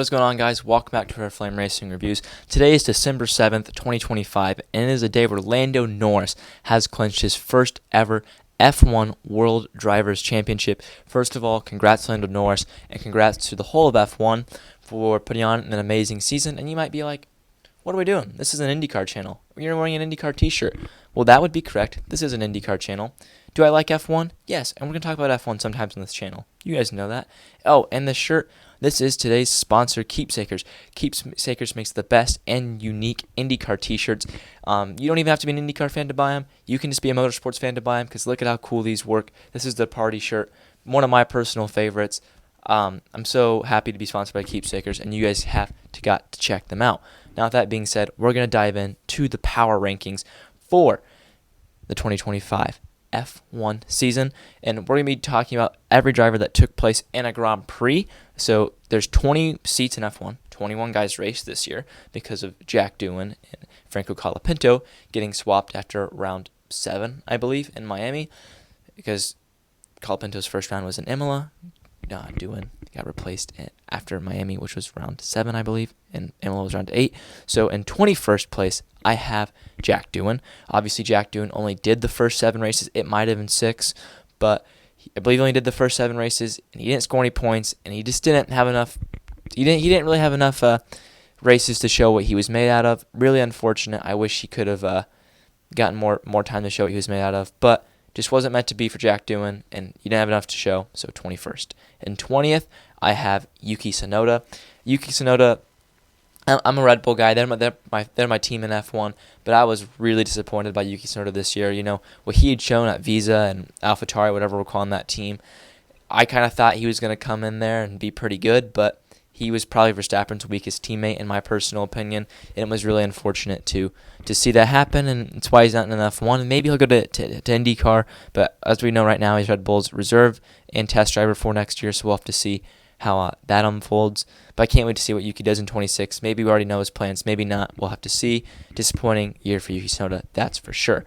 What is going on, guys? Welcome back to our Flame Racing Reviews. Today is December 7th, 2025, and it is a day where Lando Norris has clinched his first ever F1 World Drivers' Championship. First of all, congrats Lando Norris, and congrats to the whole of F1 for putting on an amazing season. And you might be like, what are we doing? This is an IndyCar channel. You're wearing an IndyCar t-shirt. Well, that would be correct. This is an IndyCar channel. Do I like F1? Yes, and we're going to talk about F1 sometimes on this channel. You guys know that. Oh, and the shirt. This is today's sponsor, Keepsakers. Keepsakers makes the best and unique IndyCar t-shirts. You don't even have to be an IndyCar fan to buy them. You can just be a motorsports fan to buy them because look at how cool these work. This is the party shirt, one of my personal favorites. I'm so happy to be sponsored by Keepsakers, and you guys got to check them out. Now, with that being said, we're going to dive into the power rankings for the 2025 F1 season, and we're going to be talking about every driver that took place in a Grand Prix. So there's 20 seats in F1. 21 guys raced this year because of Jack Doohan and Franco Colapinto getting swapped after round 7, I believe, in Miami, because Colapinto's first round was in Imola. Doohan got replaced after Miami, which was round 7, I believe, and Imola was round 8. So in 21st place, I have Jack Doohan. Obviously, Jack Doohan only did the first 7 races. It might have been 6, but I believe he only did the first 7 races, and he didn't score any points, and he just didn't have enough. He didn't really have enough races to show what he was made out of. Really unfortunate. I wish he could have gotten more time to show what he was made out of, but just wasn't meant to be for Jack Doohan, and he didn't have enough to show, so 21st. In 20th, I have Yuki Tsunoda. Yuki Tsunoda, I'm a Red Bull guy. They're my team in F1, but I was really disappointed by Yuki Tsunoda this year. You know, what he had shown at Visa and AlphaTauri, whatever we're calling that team, I kind of thought he was going to come in there and be pretty good, but he was probably Verstappen's weakest teammate, in my personal opinion, and it was really unfortunate to see that happen, and that's why he's not in F1. And maybe he'll go to IndyCar, but as we know right now, he's Red Bull's reserve and test driver for next year, so we'll have to see how that unfolds. But I can't wait to see what Yuki does in 26. Maybe we already know his plans, maybe not. We'll have to see. Disappointing year for Yuki Tsunoda, that's for sure.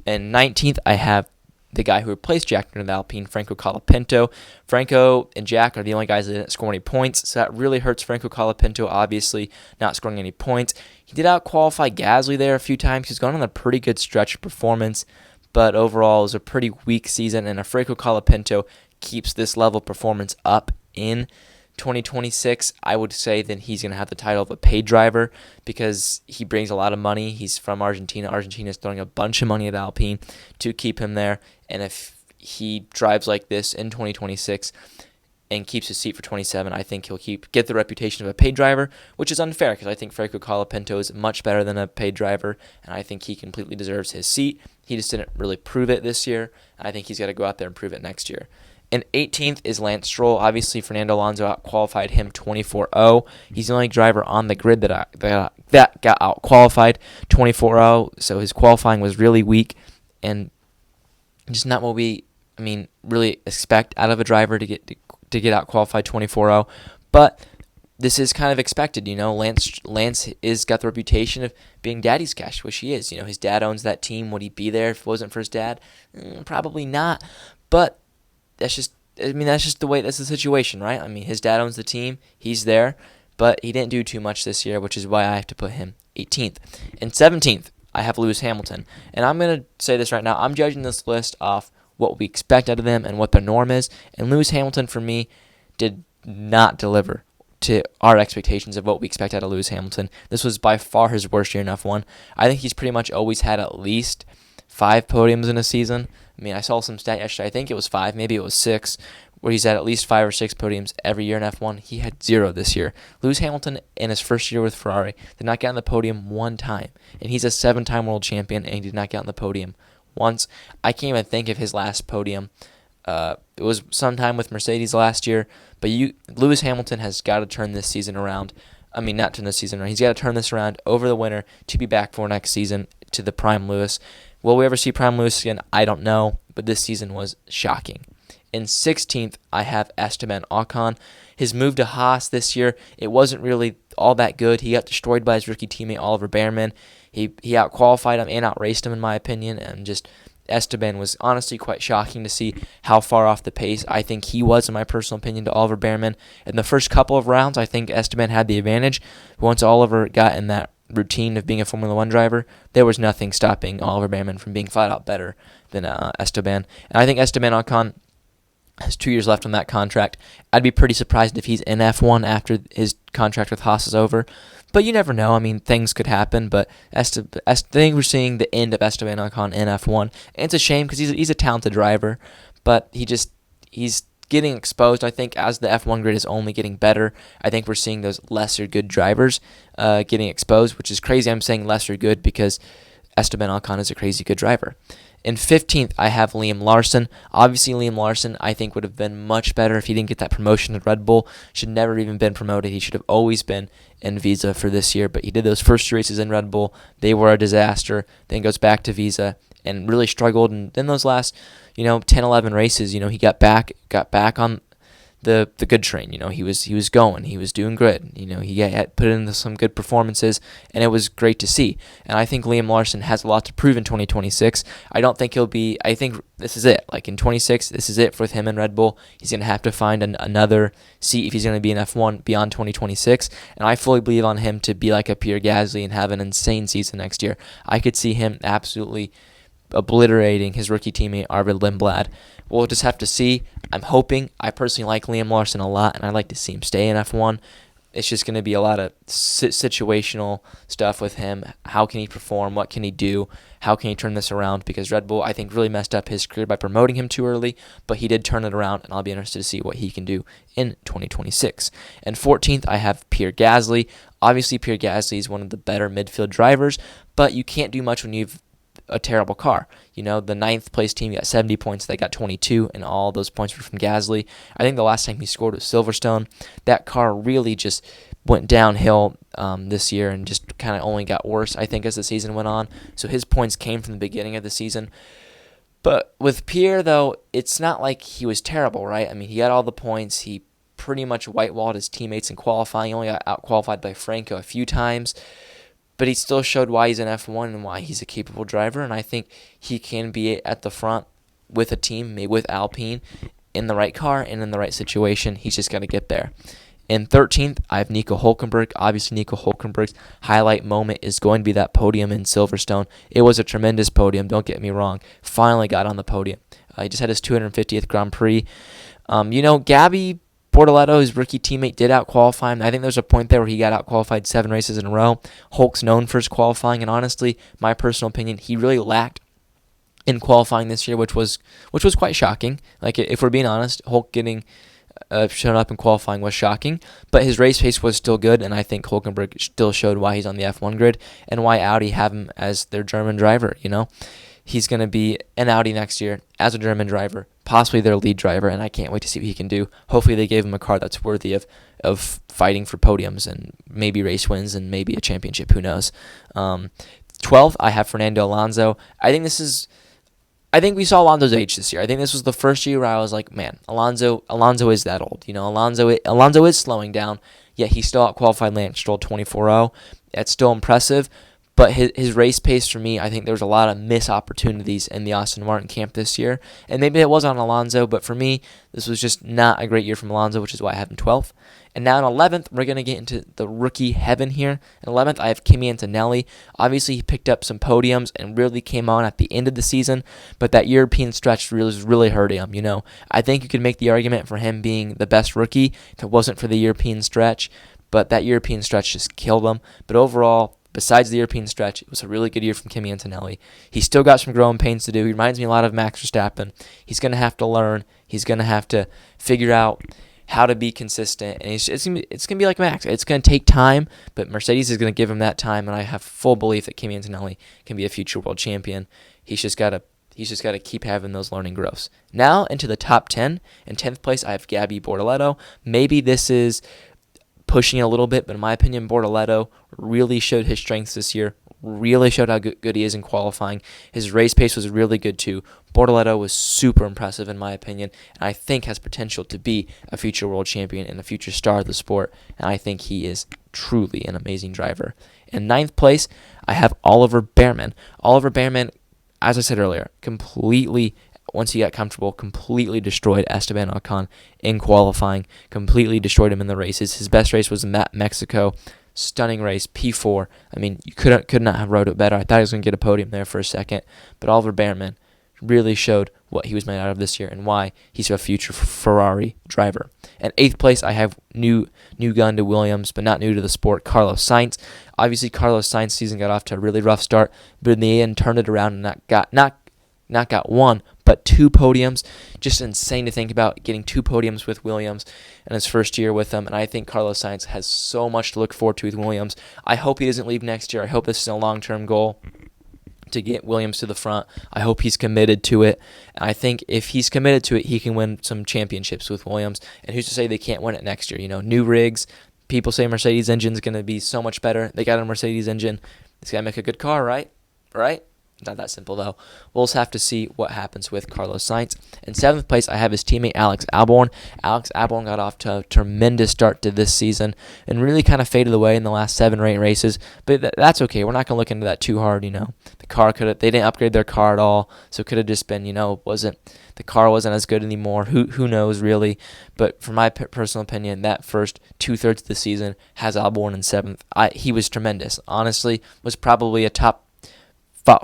And 19th, I have the guy who replaced Jack in the Alpine, Franco Colapinto. Franco and Jack are the only guys that didn't score any points, so that really hurts Franco Colapinto, obviously, not scoring any points. He did out-qualify Gasly there a few times. He's gone on a pretty good stretch of performance, but overall it was a pretty weak season, and if Franco Colapinto keeps this level of performance up in 2026, I would say then he's going to have the title of a paid driver because he brings a lot of money. He's from Argentina. Argentina is throwing a bunch of money at Alpine to keep him there. And if he drives like this in 2026 and keeps his seat for 27, I think he'll get the reputation of a paid driver, which is unfair because I think Franco Colapinto is much better than a paid driver, and I think he completely deserves his seat. He just didn't really prove it this year. I think he's got to go out there and prove it next year. And 18th is Lance Stroll. Obviously, Fernando Alonso out-qualified him 24-0. He's the only driver on the grid that got out-qualified 24-0, so his qualifying was really weak and just not what we, really expect out of a driver to get out-qualified 24-0. But this is kind of expected, Lance is got the reputation of being daddy's cash, which he is. His dad owns that team. Would he be there if it wasn't for his dad? Probably not. But that's just that's the situation, right? His dad owns the team. He's there, but he didn't do too much this year, which is why I have to put him 18th. And 17th, I have Lewis Hamilton. And I'm going to say this right now. I'm judging this list off what we expect out of them and what their norm is. And Lewis Hamilton, for me, did not deliver to our expectations of what we expect out of Lewis Hamilton. This was by far his worst year in F1. I think he's pretty much always had at least 5 podiums in a season. I saw some stat yesterday. I think it was 5, maybe it was 6, where he's at least 5 or 6 podiums every year in F1. He had 0 this year. Lewis Hamilton, in his first year with Ferrari, did not get on the podium one time. And he's a 7-time world champion, and he did not get on the podium once. I can't even think of his last podium. It was sometime with Mercedes last year. But Lewis Hamilton has got to turn this season around. Not turn this season around. He's got to turn this around over the winter to be back for next season to the prime Lewis. Will we ever see prime Lewis again? I don't know, but this season was shocking. In 16th, I have Esteban Ocon. His move to Haas this year, it wasn't really all that good. He got destroyed by his rookie teammate Oliver Bearman. He out-qualified him and out-raced him, in my opinion, and just Esteban was honestly quite shocking to see how far off the pace I think he was, in my personal opinion, to Oliver Bearman. In the first couple of rounds, I think Esteban had the advantage. Once Oliver got in that routine of being a Formula One driver, there was nothing stopping Oliver Bearman from being flat out better than Esteban. And I think Esteban Ocon has 2 years left on that contract. I'd be pretty surprised if he's in F1 after his contract with Haas is over. But you never know. I mean, things could happen. But I think we're seeing the end of Esteban Ocon in F1. And it's a shame because he's a talented driver. But he's getting exposed. I think as the F1 grid is only getting better, I think we're seeing those lesser good drivers getting exposed, which is crazy. I'm saying lesser good because Esteban Ocon is a crazy good driver. In 15th, I have Liam Larson. Obviously, Liam Larson, I think, would have been much better if he didn't get that promotion to Red Bull. Should never have even been promoted. He should have always been in Visa for this year. But he did those first 2 races in Red Bull. They were a disaster. Then goes back to Visa and really struggled. And then those last, 10, 11 races, he got back on the good train. He was going. He was doing good. He had put in some good performances, and it was great to see. And I think Liam Larson has a lot to prove in 2026. I don't think I think this is it. Like in 26, this is it for him in Red Bull. He's going to have to find another seat if he's going to be in F1 beyond 2026. And I fully believe on him to be like a Pierre Gasly and have an insane season next year. I could see him absolutely obliterating his rookie teammate Arvid Lindblad. We'll just have to see. I'm hoping. I personally like Liam Larson a lot, and I'd like to see him stay in F1. It's just going to be a lot of situational stuff with him. How can he perform? What can he do? How can he turn this around? Because Red Bull, I think, really messed up his career by promoting him too early, but he did turn it around, and I'll be interested to see what he can do in 2026. And 14th, I have Pierre Gasly. Obviously, Pierre Gasly is one of the better midfield drivers, but you can't do much when you've a terrible car. The ninth place team got 70 points. They got 22, and all those points were from Gasly. I think the last time he scored was Silverstone. That car really just went downhill this year and just kind of only got worse, I think, as the season went on. So his points came from the beginning of the season. But with Pierre, though, it's not like he was terrible, right? I mean, he got all the points. He pretty much whitewalled his teammates in qualifying. He only got out-qualified by Franco a few times. But he still showed why he's in F1 and why he's a capable driver, and I think he can be at the front with a team, maybe with Alpine, in the right car and in the right situation. He's just got to get there. In 13th, I have Nico Hülkenberg. Obviously, Nico Hülkenberg's highlight moment is going to be that podium in Silverstone. It was a tremendous podium, don't get me wrong. Finally got on the podium. He just had his 250th Grand Prix. Gabby Bortoleto, his rookie teammate, did out-qualify him. I think there's a point there where he got out-qualified 7 races in a row. Hulk's known for his qualifying, and honestly, my personal opinion, he really lacked in qualifying this year, which was quite shocking. Like, if we're being honest, Hulk getting shown up in qualifying was shocking, but his race pace was still good, and I think Hülkenberg still showed why he's on the F1 grid and why Audi have him as their German driver, He's going to be in Audi next year as a German driver, possibly their lead driver, and I can't wait to see what he can do. Hopefully they gave him a car that's worthy of fighting for podiums and maybe race wins and maybe a championship. Who knows? 12, I have Fernando Alonso. I think we saw Alonso's age this year. I think this was the first year where I was like, man, Alonso is that old. Alonso is slowing down, yet he still out-qualified Lance Stroll 24-0. That's still impressive. But his race pace, for me, I think there was a lot of missed opportunities in the Aston Martin camp this year. And maybe it was on Alonso, but for me, this was just not a great year from Alonso, which is why I have him 12th. And now in 11th, we're going to get into the rookie heaven here. In 11th, I have Kimi Antonelli. Obviously, he picked up some podiums and really came on at the end of the season, but that European stretch really hurt him. I think you could make the argument for him being the best rookie if it wasn't for the European stretch, but that European stretch just killed him. But overall, besides the European stretch, it was a really good year from Kimi Antonelli. He's still got some growing pains to do. He reminds me a lot of Max Verstappen. He's going to have to learn. He's going to have to figure out how to be consistent. And it's going to be like Max. It's going to take time, but Mercedes is going to give him that time, and I have full belief that Kimi Antonelli can be a future world champion. He's just got to keep having those learning growths. Now into the top 10. In 10th place, I have Gabby Bortoleto. Maybe this is pushing it a little bit, but in my opinion, Bortoleto really showed his strengths this year, really showed how good he is in qualifying. His race pace was really good too. Bortoleto was super impressive in my opinion, and I think has potential to be a future world champion and a future star of the sport, and I think he is truly an amazing driver. In 9th place, I have Oliver Bearman. Oliver Bearman, as I said earlier, completely, once he got comfortable, completely destroyed Esteban Ocon in qualifying, completely destroyed him in the races. His best race was Mexico. Stunning race, P4. I mean, you could not have rode it better. I thought he was going to get a podium there for a second, but Oliver Bearman really showed what he was made out of this year and why he's a future Ferrari driver. And 8th place, I have new gun to Williams, but not new to the sport, Carlos Sainz. Obviously, Carlos Sainz season got off to a really rough start, but in the end turned it around and not got one, but 2 podiums. Just insane to think about, getting 2 podiums with Williams in his first year with them. And I think Carlos Sainz has so much to look forward to with Williams. I hope he doesn't leave next year. I hope this is a long-term goal to get Williams to the front. I hope he's committed to it. And I think if he's committed to it, he can win some championships with Williams. And who's to say they can't win it next year? You know, new rigs. People say Mercedes engine's going to be so much better. They got a Mercedes engine. It's got to make a good car, right? Right? Not that simple, though. We'll just have to see what happens with Carlos Sainz. In 7th place, I have his teammate Alex Albon. Alex Albon got off to a tremendous start to this season and really kind of faded away in the last 7 or 8 races. But that's okay. We're not going to look into that too hard, you know. They didn't upgrade their car at all, so it could have just been, the car wasn't as good anymore. Who knows, really? But from my personal opinion, that first 2/3 of the season has Albon in 7th. He was tremendous. Honestly, was probably a top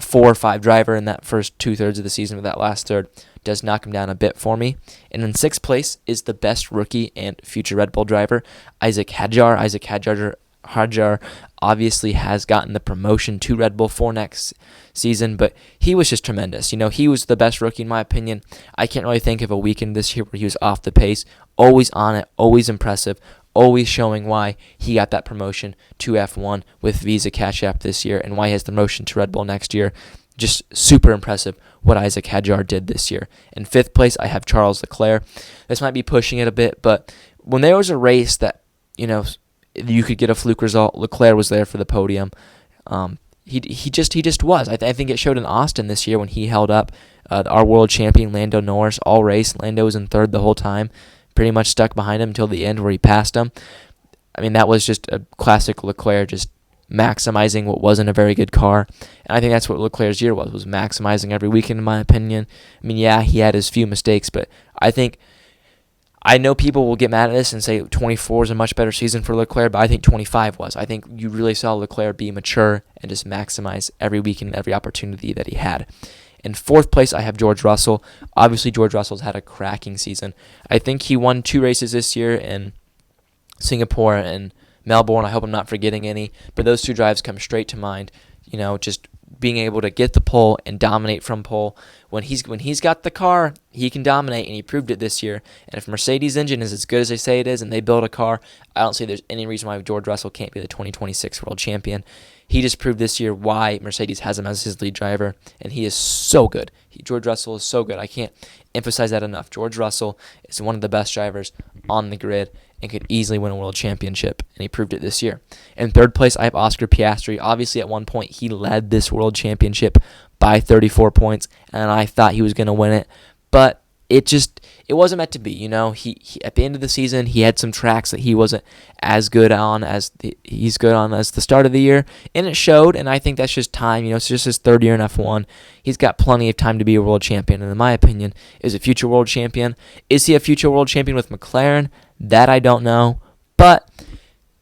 4 or 5 driver in that first 2/3 of the season, but that last third does knock him down a bit for me. And in 6th place is the best rookie and future Red Bull driver, Isaac Hadjar. Isaac Hadjar obviously has gotten the promotion to Red Bull for next season, but he was just tremendous. He was the best rookie in my opinion. I can't really think of a weekend this year where he was off the pace, always on it, always impressive, always showing why he got that promotion to F1 with Visa Cash App this year and why he has the promotion to Red Bull next year. Just super impressive what Isaac Hadjar did this year. In 5th place, I have Charles Leclerc. This might be pushing it a bit, but when there was a race that, you could get a fluke result, Leclerc was there for the podium. He just was. I think it showed in Austin this year when he held up our world champion Lando Norris all race. Lando was in 3rd the whole time, pretty much stuck behind him until the end where he passed him. I mean, that was just a classic Leclerc, just maximizing what wasn't a very good car. And I think that's what Leclerc's year was maximizing every weekend, in my opinion. I mean, yeah, he had his few mistakes, but I know people will get mad at this and say 24 is a much better season for Leclerc, but I think 25 was. I think you really saw Leclerc be mature and just maximize every weekend, every opportunity that he had. In 4th place, I have George Russell. Obviously, George Russell's had a cracking season. I think he won 2 races this year in Singapore and Melbourne. I hope I'm not forgetting any, but those 2 drives come straight to mind. Just being able to get the pole and dominate from pole. When he's got the car, he can dominate, and he proved it this year. And if Mercedes engine is as good as they say it is, and they build a car, I don't see there's any reason why George Russell can't be the 2026 world champion. He just proved this year why Mercedes has him as his lead driver, and he is so good. George Russell is so good. I can't emphasize that enough. George Russell is one of the best drivers on the grid and could easily win a world championship, and he proved it this year. In 3rd place, I have Oscar Piastri. Obviously, at one point, he led this world championship by 34 points, and I thought he was going to win it, but it wasn't meant to be. He at the end of the season, he had some tracks that he wasn't as good on as he's good on as the start of the year, and it showed. And I think that's just time. It's just his 3rd year in F1. He's got plenty of time to be a world champion, and in my opinion, is a future world champion. Is he a future world champion with McLaren? That I don't know, but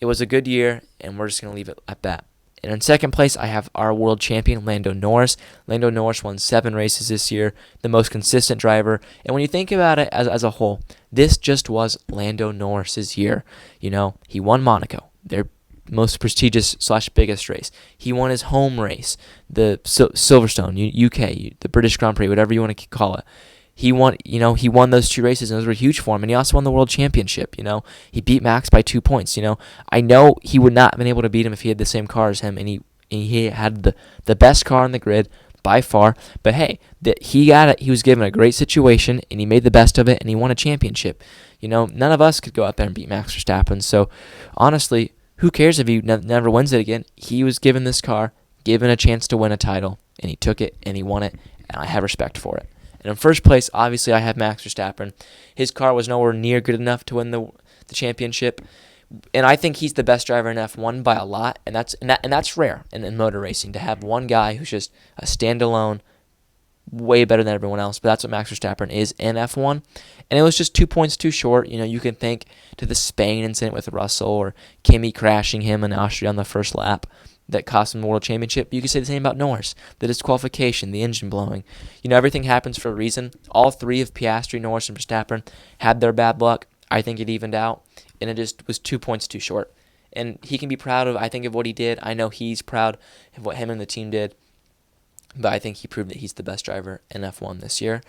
it was a good year, and we're just gonna leave it at that. And in 2nd place, I have our world champion, Lando Norris. Lando Norris won 7 races this year, the most consistent driver. And when you think about it as a whole, this just was Lando Norris's year. He won Monaco, their most prestigious / biggest race. He won his home race, the Silverstone, UK, the British Grand Prix, whatever you want to call it. He won those 2 races, and those were huge for him. And he also won the world championship. He beat Max by 2 points. I know he would not have been able to beat him if he had the same car as him, and he had the best car on the grid by far. But hey, he got it. He was given a great situation, and he made the best of it, and he won a championship. None of us could go out there and beat Max Verstappen. So honestly, who cares if he never wins it again? He was given this car, given a chance to win a title, and he took it, and he won it, and I have respect for it. And in 1st place, obviously, I have Max Verstappen. His car was nowhere near good enough to win the championship, and I think he's the best driver in F1 by a lot. And that's rare in motor racing, to have one guy who's just a standalone way better than everyone else, but that's what Max Verstappen is in F1. And it was just 2 points too short. You can think to the Spain incident with Russell or Kimi crashing him in Austria on the first lap that cost him the world championship. You could say the same about Norris, the disqualification, the engine blowing. Everything happens for a reason. All three of Piastri, Norris, and Verstappen had their bad luck. I think it evened out, and it just was 2 points too short. And he can be proud of, I think, of what he did. I know he's proud of what him and the team did, but I think he proved that he's the best driver in F1 this year.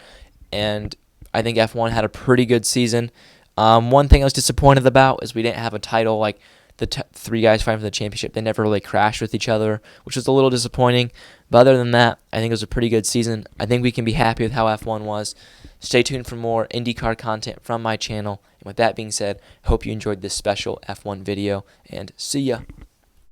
And I think F1 had a pretty good season. One thing I was disappointed about is we didn't have a title like the three guys fighting for the championship. They never really crashed with each other, which was a little disappointing. But other than that, I think it was a pretty good season. I think we can be happy with how F1 was. Stay tuned for more IndyCar content from my channel. And with that being said, hope you enjoyed this special F1 video, and see ya.